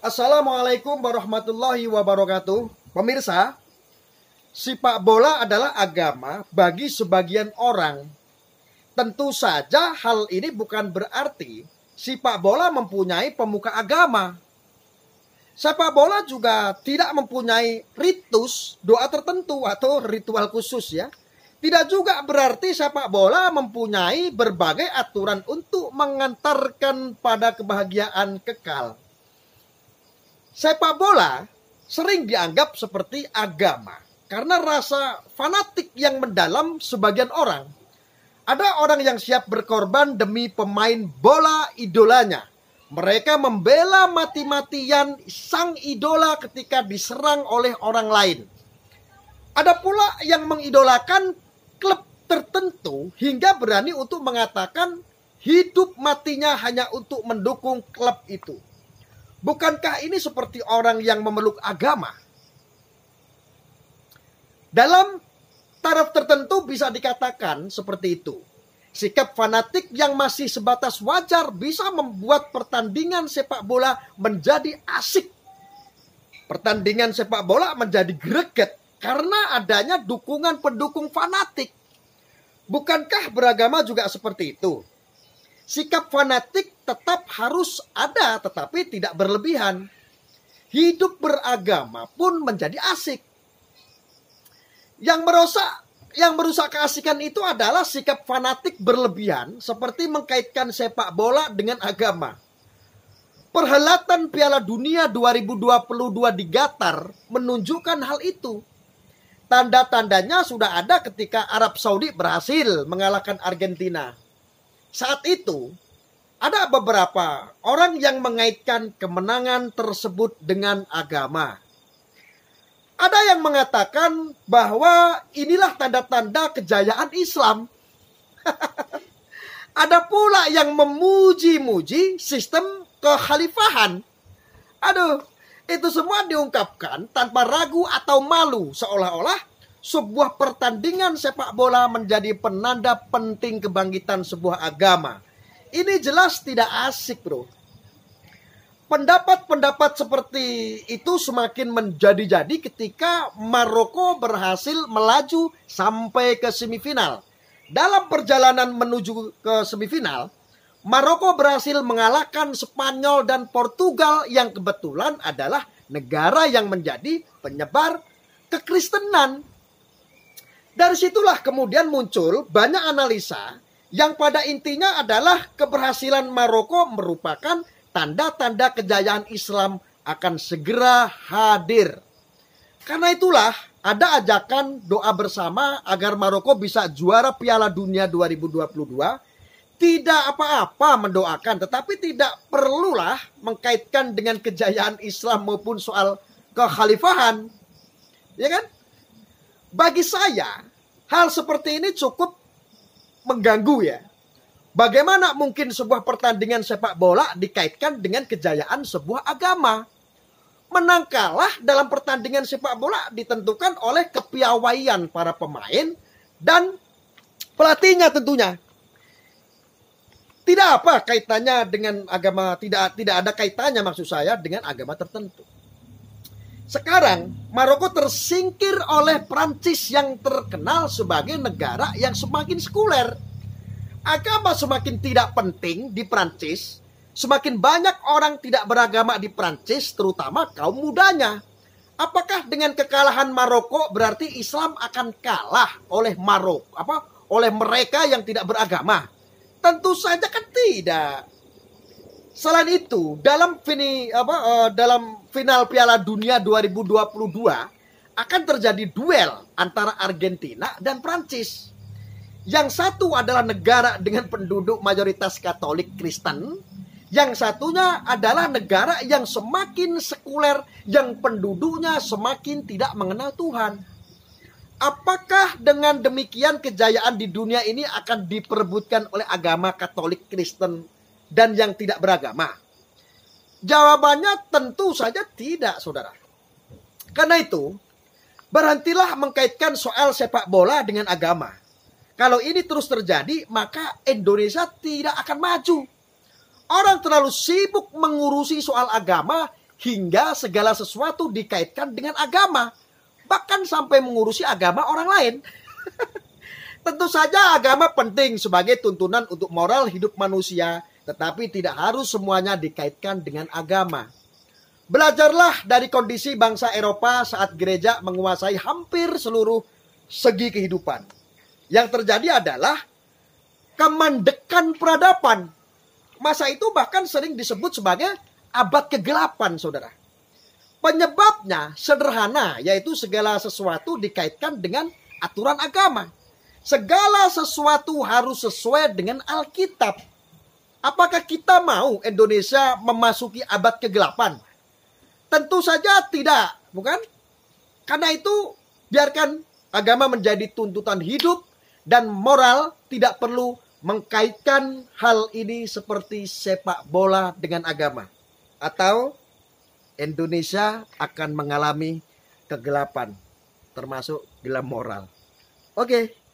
Assalamualaikum warahmatullahi wabarakatuh. Pemirsa, sepak bola adalah agama bagi sebagian orang. Tentu saja hal ini bukan berarti sepak bola mempunyai pemuka agama. Sepak bola juga tidak mempunyai ritus doa tertentu atau ritual khusus ya. Tidak juga berarti sepak bola mempunyai berbagai aturan untuk mengantarkan pada kebahagiaan kekal. Sepak bola sering dianggap seperti agama karena rasa fanatik yang mendalam sebagian orang. Ada orang yang siap berkorban demi pemain bola idolanya. Mereka membela mati-matian sang idola ketika diserang oleh orang lain. Ada pula yang mengidolakan klub tertentu hingga berani untuk mengatakan hidup matinya hanya untuk mendukung klub itu. Bukankah ini seperti orang yang memeluk agama? Dalam taraf tertentu bisa dikatakan seperti itu. Sikap fanatik yang masih sebatas wajar bisa membuat pertandingan sepak bola menjadi asik. Pertandingan sepak bola menjadi greget karena adanya dukungan pendukung fanatik. Bukankah beragama juga seperti itu? Sikap fanatik tetap harus ada tetapi tidak berlebihan. Hidup beragama pun menjadi asik. Yang merusak keasikan itu adalah sikap fanatik berlebihan seperti mengkaitkan sepak bola dengan agama. Perhelatan Piala Dunia 2022 di Qatar menunjukkan hal itu. Tanda-tandanya sudah ada ketika Arab Saudi berhasil mengalahkan Argentina. Saat itu, ada beberapa orang yang mengaitkan kemenangan tersebut dengan agama. Ada yang mengatakan bahwa inilah tanda-tanda kejayaan Islam. Ada pula yang memuji-muji sistem kekhalifahan. Aduh, itu semua diungkapkan tanpa ragu atau malu, seolah-olah sebuah pertandingan sepak bola menjadi penanda penting kebangkitan sebuah agama. Ini jelas tidak asik, bro. Pendapat-pendapat seperti itu semakin menjadi-jadi ketika Maroko berhasil melaju sampai ke semifinal. Dalam perjalanan menuju ke semifinal, Maroko berhasil mengalahkan Spanyol dan Portugal yang kebetulan adalah negara yang menjadi penyebar kekristenan. Dari situlah kemudian muncul banyak analisa yang pada intinya adalah keberhasilan Maroko merupakan tanda-tanda kejayaan Islam akan segera hadir. Karena itulah ada ajakan doa bersama agar Maroko bisa juara Piala Dunia 2022. Tidak apa-apa mendoakan, tetapi tidak perlulah mengkaitkan dengan kejayaan Islam maupun soal kekhalifahan. Ya kan? Bagi saya, hal seperti ini cukup mengganggu ya. Bagaimana mungkin sebuah pertandingan sepak bola dikaitkan dengan kejayaan sebuah agama? Menang kalah dalam pertandingan sepak bola ditentukan oleh kepiawaian para pemain dan pelatihnya tentunya. Tidak apa kaitannya dengan agama, tidak ada kaitannya maksud saya dengan agama tertentu. Sekarang Maroko tersingkir oleh Prancis yang terkenal sebagai negara yang semakin sekuler. Agama semakin tidak penting di Prancis, semakin banyak orang tidak beragama di Prancis, terutama kaum mudanya. Apakah dengan kekalahan Maroko berarti Islam akan kalah oleh oleh mereka yang tidak beragama? Tentu saja kan tidak. Selain itu, dalam final Piala Dunia 2022 akan terjadi duel antara Argentina dan Prancis. Yang satu adalah negara dengan penduduk mayoritas Katolik Kristen, yang satunya adalah negara yang semakin sekuler, yang penduduknya semakin tidak mengenal Tuhan. Apakah dengan demikian kejayaan di dunia ini akan diperebutkan oleh agama Katolik Kristen dan yang tidak beragama? Jawabannya tentu saja tidak, saudara. Karena itu, berhentilah mengkaitkan soal sepak bola dengan agama. Kalau ini terus terjadi, maka Indonesia tidak akan maju. Orang terlalu sibuk mengurusi soal agama hingga segala sesuatu dikaitkan dengan agama, bahkan sampai mengurusi agama orang lain. Tentu saja agama penting sebagai tuntunan untuk moral hidup manusia, tetapi tidak harus semuanya dikaitkan dengan agama. Belajarlah dari kondisi bangsa Eropa saat gereja menguasai hampir seluruh segi kehidupan. Yang terjadi adalah kemandekan peradaban. Masa itu bahkan sering disebut sebagai abad kegelapan, saudara. Penyebabnya sederhana, yaitu segala sesuatu dikaitkan dengan aturan agama. Segala sesuatu harus sesuai dengan Alkitab. Apakah kita mau Indonesia memasuki abad kegelapan? Tentu saja tidak, bukan? Karena itu, biarkan agama menjadi tuntutan hidup dan moral, tidak perlu mengkaitkan hal ini seperti sepak bola dengan agama. Atau Indonesia akan mengalami kegelapan, termasuk gelap moral. Oke.